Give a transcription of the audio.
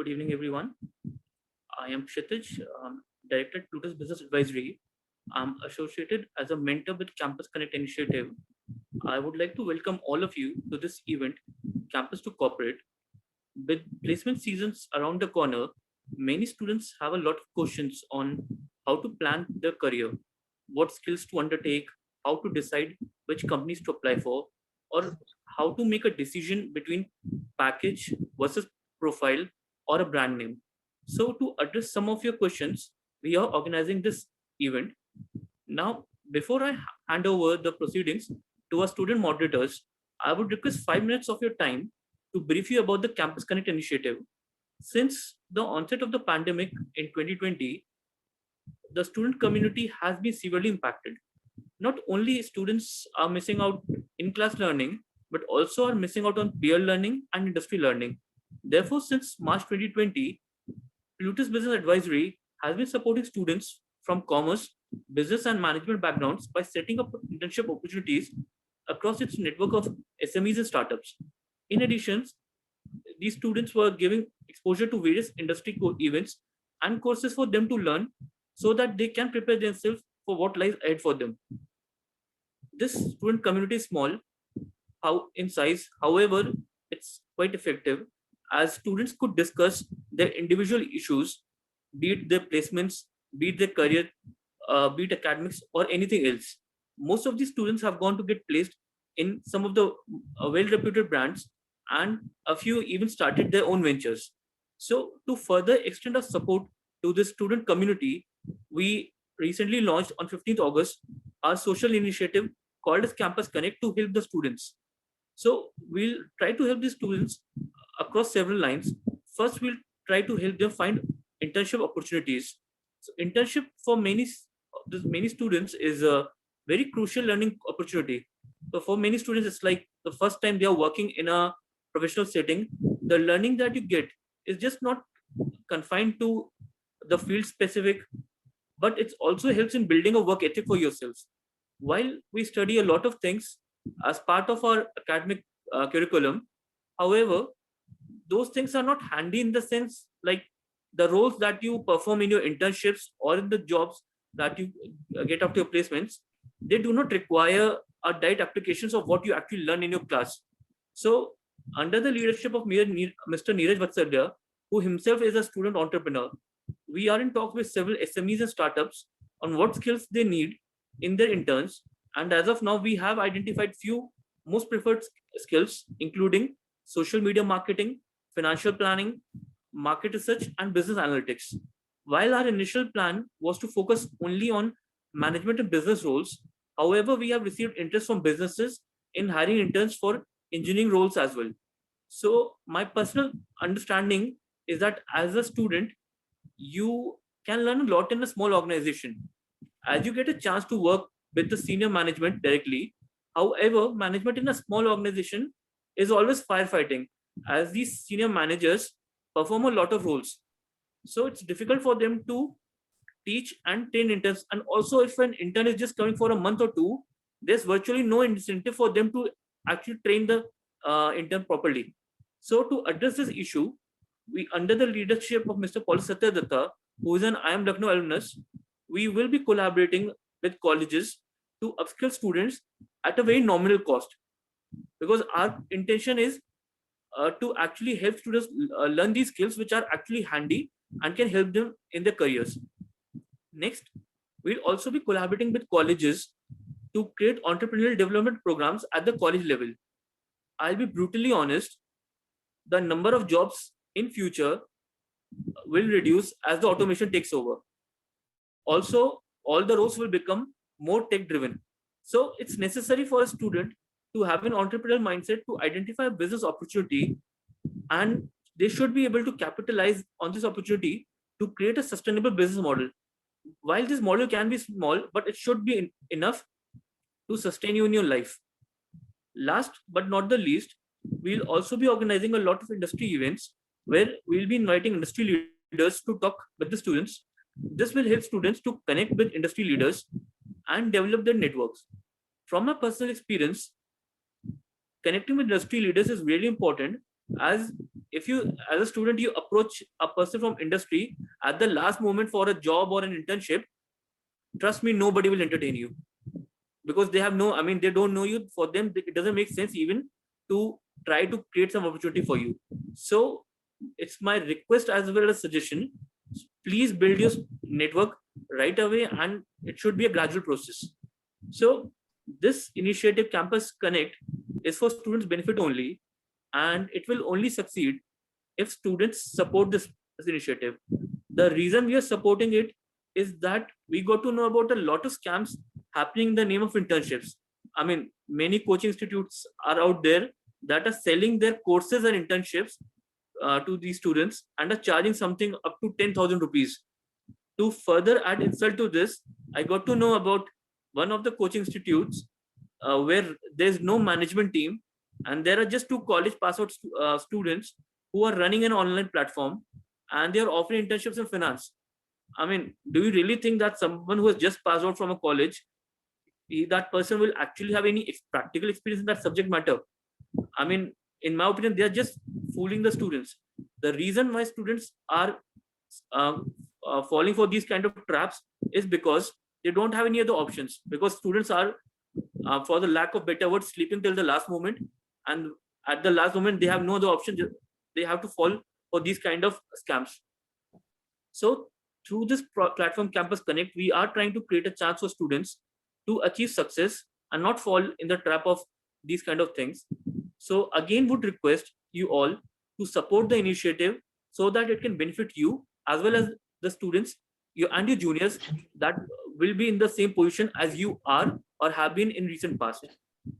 Good evening, everyone. I am Kshitij, Director at Plutus Business Advisory. I'm associated as a mentor with Campus Connect initiative. I would like to welcome all of you to this event, Campus to Corporate. With placement seasons around the corner, many students have a lot of questions on how to plan their career, what skills to undertake, how to decide which companies to apply for, or how to make a decision between package versus profile or a brand name. So, to address some of your questions, we are organizing this event. Now, before I hand over the proceedings to our student moderators, I would request 5 minutes of your time to brief you about the Campus Connect initiative. Since the onset of the pandemic in 2020, the student community has been severely impacted. Not only students are missing out in class learning, but also are missing out on peer learning and industry learning. Therefore, since March 2020, Plutus Business Advisory has been supporting students from commerce, business, and management backgrounds by setting up internship opportunities across its network of SMEs and startups. In addition, these students were giving exposure to various industry events and courses for them to learn so that they can prepare themselves for what lies ahead for them. This student community is small how in size, however, it's quite effective as students could discuss their individual issues, be it their placements, be it their career, be it academics, or anything else. Most of these students have gone to get placed in some of the well-reputed brands, and a few even started their own ventures. So, to further extend our support to this student community, we recently launched on 15th August our social initiative called as Campus Connect to help the students. So we'll try to help the students across several lines. First, we'll try to help them find internship opportunities. So internship for many students is a very crucial learning opportunity. So for many students, it's like the first time they are working in a professional setting. The learning that you get is just not confined to the field specific, but it also helps in building a work ethic for yourselves. While we study a lot of things as part of our academic curriculum, however, those things are not handy in the sense like the roles that you perform in your internships or in the jobs that you get after your placements, they do not require a direct applications of what you actually learn in your class. So, under the leadership of Mr. Neeraj Vatsalya, who himself is a student entrepreneur, we are in talks with several SMEs and startups on what skills they need in their interns. And as of now, we have identified few most preferred skills, including social media marketing, financial planning, market research, and business analytics. While our initial plan was to focus only on management and business roles, however, we have received interest from businesses in hiring interns for engineering roles as well. So, my personal understanding is that as a student, you can learn a lot in a small organization as you get a chance to work with the senior management directly. However, management in a small organization is always firefighting as these senior managers perform a lot of roles. So it's difficult for them to teach and train interns. And also, if an intern is just coming for a month or two, there's virtually no incentive for them to actually train the intern properly. So to address this issue, we, under the leadership of Mr. Paul Satyadatta, who is an IIM Lucknow alumnus, we will be collaborating with colleges to upskill students at a very nominal cost, because our intention is to actually help students learn these skills which are actually handy and can help them in their careers. Next, we'll also be collaborating with colleges to create entrepreneurial development programs at the college level. I'll be brutally honest, the number of jobs in future will reduce as the automation takes over. Also, all the roles will become more tech driven. So it's necessary for a student to have an entrepreneurial mindset to identify a business opportunity, and they should be able to capitalize on this opportunity to create a sustainable business model. While this model can be small, but it should be enough to sustain you in your life. Last but not the least, we'll also be organizing a lot of industry events where we'll be inviting industry leaders to talk with the students. This will help students to connect with industry leaders and develop their networks. From my personal experience, connecting with industry leaders is really important as if you, as a student, you approach a person from industry at the last moment for a job or an internship, trust me, nobody will entertain you, because they have no, I mean, they don't know you. For them, it doesn't make sense even to try to create some opportunity for you. So it's my request as well as suggestion, please build your network right away, and it should be a gradual process. So this initiative, Campus Connect, is for students benefit only, and it will only succeed if students support this initiative. The reason we are supporting it is that we got to know about a lot of scams happening in the name of internships. I mean, many coaching institutes are out there that are selling their courses and internships to these students and are charging something up to 10,000 rupees. To further add insult to this, I got to know about one of the coaching institutes where there's no management team, and there are just two college pass out students who are running an online platform, and they are offering internships in finance. I mean, do you really think that someone who has just passed out from a college, that person will actually have any practical experience in that subject matter? I mean, in my opinion, they are just fooling the students. The reason why students are uh, falling for these kind of traps is because they don't have any other options. Because students are, for the lack of better words, sleeping till the last moment, and at the last moment they have no other option. They have to fall for these kind of scams. So through this platform, Campus Connect, we are trying to create a chance for students to achieve success and not fall in the trap of these kind of things. So again, would request you all to support the initiative so that it can benefit you as well as the students, you and your juniors that will be in the same position as you are or have been in recent past.